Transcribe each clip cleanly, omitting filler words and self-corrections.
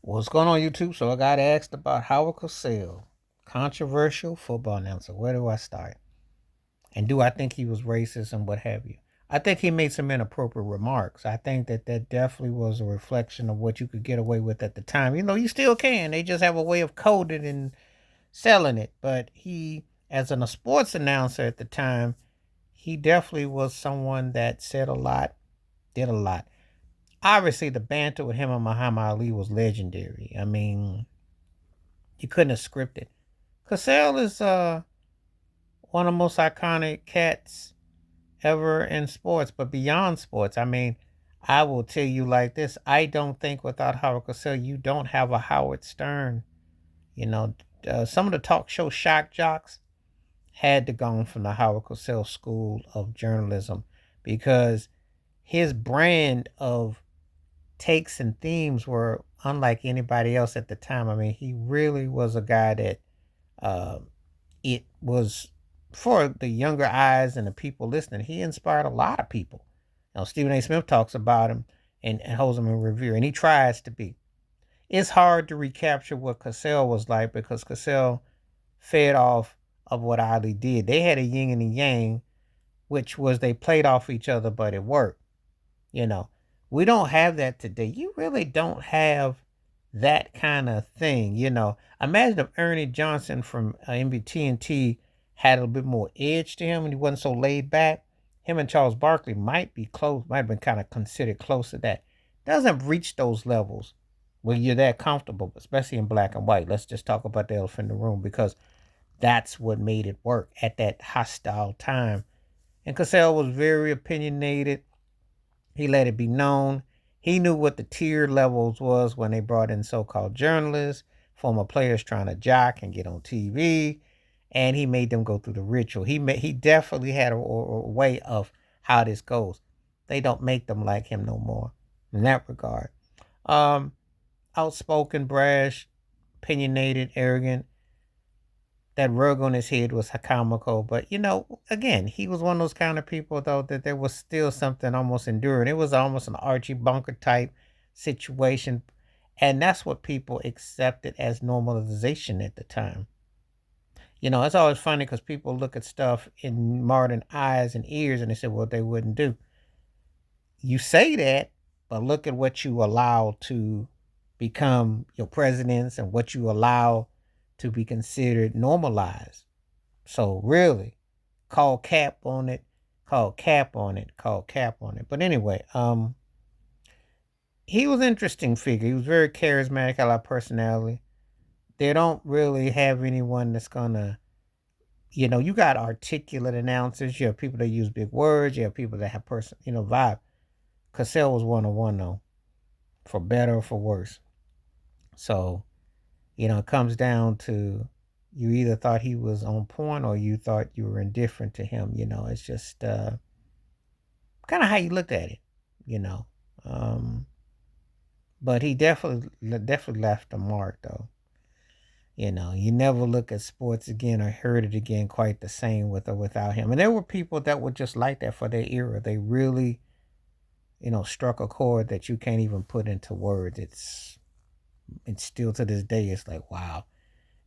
What's going on, YouTube? So I got asked about Howard Cosell, controversial football announcer. Where do I start? And do I think he was racist and what have you? I think he made some inappropriate remarks. I think that definitely was a reflection of what you could get away with at the time. You know, you still can. They just have a way of coding and selling it. But he, as a sports announcer at the time, he definitely was someone that said a lot, did a lot. Obviously, the banter with him and Muhammad Ali was legendary. I mean, you couldn't have scripted. Cosell is one of the most iconic cats ever in sports, but beyond sports. I mean, I will tell you like this: I don't think without Howard Cosell, you don't have a Howard Stern. You know, some of the talk show shock jocks had to go from the Howard Cosell School of Journalism because his brand of takes and themes were unlike anybody else at the time. I mean, he really was a guy that uh, it was for the younger eyes and the people listening. He inspired a lot of people. You know, Stephen A. Smith talks about him and holds him in revere, and he tries to be. It's hard to recapture what Cosell was like because Cosell fed off of what Ali did. They had a yin and a yang, which was they played off each other, but it worked. You know, we don't have that today. You really don't have that kind of thing. You know, imagine if Ernie Johnson from NBT had a bit more edge to him and he wasn't so laid back. Him and Charles Barkley might be close, might have been kind of considered close to that. Doesn't reach those levels when you're that comfortable, especially in black and white. Let's just talk about the elephant in the room because that's what made it work at that hostile time. And Cassell was very opinionated. He let it be known. He knew what the tier levels was when they brought in so-called journalists, former players trying to jock and get on TV, and he made them go through the ritual. He definitely had a way of how this goes. They don't make them like him no more in that regard. Um, Outspoken, brash, opinionated, arrogant, that rug on his head was comical. But you know, again, he was one of those kind of people though that there was still something almost enduring. It was almost an Archie Bunker type situation, and that's what people accepted as normalization at the time. You know, it's always funny because people look at stuff in modern eyes and ears, and they say, "Well, they wouldn't do." You say that, but look at what you allow to become your presidents and what you allow to be considered normalized. So really, call cap on it, call cap on it, call cap on it. But anyway, he was an interesting figure. He was very charismatic, had a lot of personality. They don't really have anyone that's gonna, you know, you got articulate announcers, you have people that use big words, you have people that have vibe. Cassell was one on one though, for better or for worse. So, you know, it comes down to you either thought he was on point or you thought you were indifferent to him. You know, it's just kind of how you looked at it, you know. Um, but he definitely left a mark, though. You know, you never look at sports again or heard it again quite the same with or without him. And there were people that were just like that for their era. They really, you know, struck a chord that you can't even put into words. It's still to this day. It's like wow,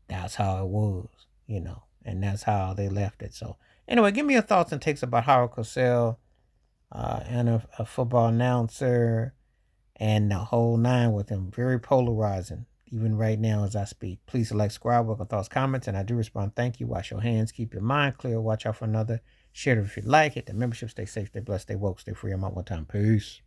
that's how it was, you know, and that's how they left it. So anyway, give me your thoughts and takes about Howard Cosell and a football announcer and the whole nine with him. Very polarizing, even right now as I speak. Please select subscribe, welcome thoughts, comments, and I do respond. Thank you. Wash your hands, keep your mind clear, watch out for another. Share it if you like. Hit the membership. Stay safe, stay blessed, stay woke, stay free. I'm out one time. Peace.